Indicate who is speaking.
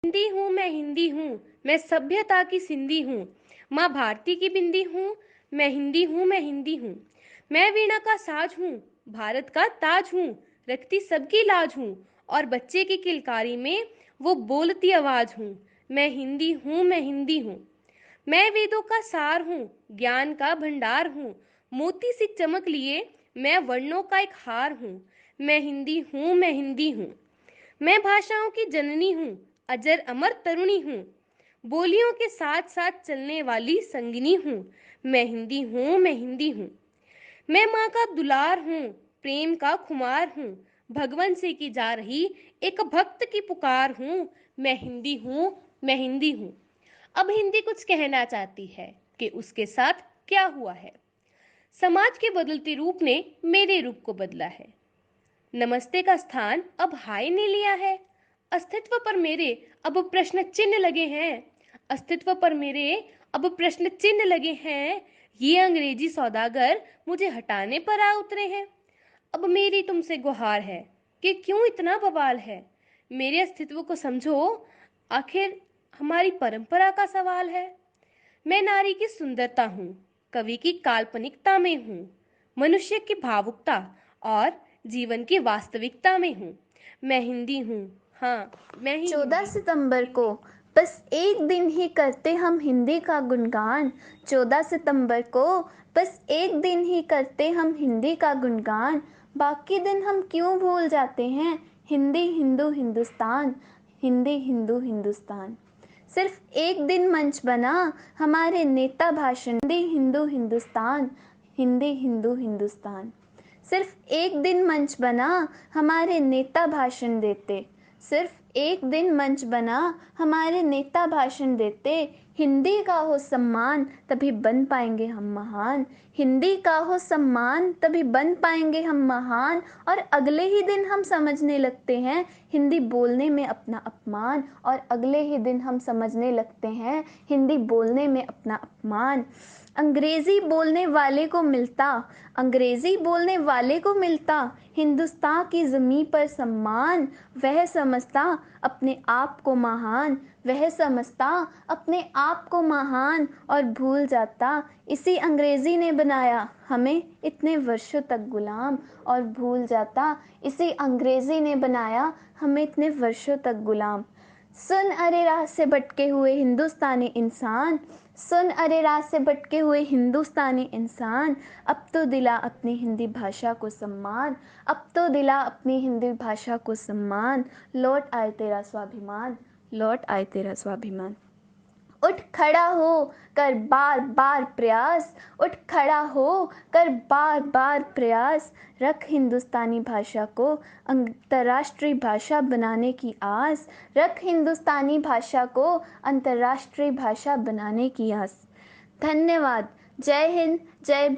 Speaker 1: हिंदी हूँ मैं, हिंदी हूँ मैं, सभ्यता की सिंधी हूँ। माँ भारती की बिंदी हूँ मैं, हिंदी हूँ मैं, हिंदी हूँ। मैं वीणा का साज हूँ, भारत का ताज हूँ, रखती सबकी लाज हूँ, और बच्चे की किलकारी में वो बोलती आवाज हूँ। मैं हिंदी हूँ मैं, हिंदी हूँ। मैं वेदों का सार हूँ, ज्ञान का भंडार हूँ, मोती सी चमक लिए मैं वर्णों का एक हार हूँ। मैं हिंदी हूँ मैं, हिंदी हूँ। मैं भाषाओं की जननी हूँ, अजर अमर तरुणी हूँ, बोलियों के साथ साथ चलने वाली संगिनी हूँ। मैं हिंदी हूँ मैं, हिंदी हूँ। मैं माँ का दुलार हूँ, प्रेम का खुमार हूँ, भगवन से की जा रही एक भक्त की पुकार हूँ। मैं हिंदी हूँ मैं, हिंदी हूँ। अब हिंदी कुछ कहना चाहती है कि उसके साथ क्या हुआ है। समाज के बदलते रूप ने मेरे रूप को बदला है। नमस्ते का स्थान अब हाय ने लिया है। अस्तित्व पर मेरे अब प्रश्न चिन्ह लगे हैं। अस्तित्व पर मेरे अब प्रश्न चिन्ह लगे हैं। ये अंग्रेजी सौदागर मुझे हटाने पर आ उतरे हैं। अब मेरी तुमसे गुहार है कि क्यों इतना बवाल है। मेरे अस्तित्व को समझो, आखिर हमारी परंपरा का सवाल है। मैं नारी की सुंदरता हूँ, कवि की काल्पनिकता में हूँ, मनुष्य की भावुकता और जीवन की वास्तविकता में हूँ। मैं हिंदी हूँ, हाँ मैं ही
Speaker 2: 14
Speaker 1: हिंदी हूँ।
Speaker 2: सितंबर को बस एक दिन ही करते हम हिंदी का गुणगान। 14 सितंबर को बस एक दिन ही करते हम हिंदी का गुणगान। बाकी दिन हम क्यों भूल जाते हैं हिंदी हिंदू हिंदुस्तान, हिंदी हिंदू हिंदुस्तान। सिर्फ एक दिन मंच बना हमारे नेता भाषण, हिंदी हिंदू हिंदुस्तान, हिंदी हिंदू हिंदुस्तान। सिर्फ एक दिन मंच बना हमारे नेता भाषण देते, सिर्फ एक दिन मंच बना हमारे नेता भाषण देते। हिंदी का हो सम्मान तभी बन पाएंगे हम महान, हिंदी का हो सम्मान तभी बन पाएंगे हम महान। और अगले ही दिन हम समझने लगते हैं हिंदी बोलने में अपना अपमान, और अगले ही दिन हम समझने लगते हैं हिंदी बोलने में अपना अपमान। अंग्रेजी बोलने वाले को मिलता, अंग्रेजी बोलने वाले को मिलता हिंदुस्तान की ज़मीं पर सम्मान। वह समझता अपने आप को महान, वह समझता अपने आप को महान, और भूल जाता इसी अंग्रेजी ने बनाया हमें इतने वर्षों तक गुलाम। और भूल जाता इसी अंग्रेजी ने बनाया हमें इतने वर्षों तक गुलाम। सुन अरे राह से भटके हुए हिंदुस्तानी इंसान, सुन अरे राह से भटके हुए हिंदुस्तानी इंसान, अब तो दिला अपनी हिंदी भाषा को सम्मान, अब तो दिला अपनी हिंदी भाषा को सम्मान। लौट आए तेरा स्वाभिमान, लौट आए तेरा स्वाभिमान। उठ खड़ा हो कर बार बार प्रयास, उठ खड़ा हो कर बार बार प्रयास, रख हिंदुस्तानी भाषा को अंतर्राष्ट्रीय भाषा बनाने की आस, रख हिंदुस्तानी भाषा को अंतर्राष्ट्रीय भाषा बनाने की आस। धन्यवाद। जय हिंद, जय भारत।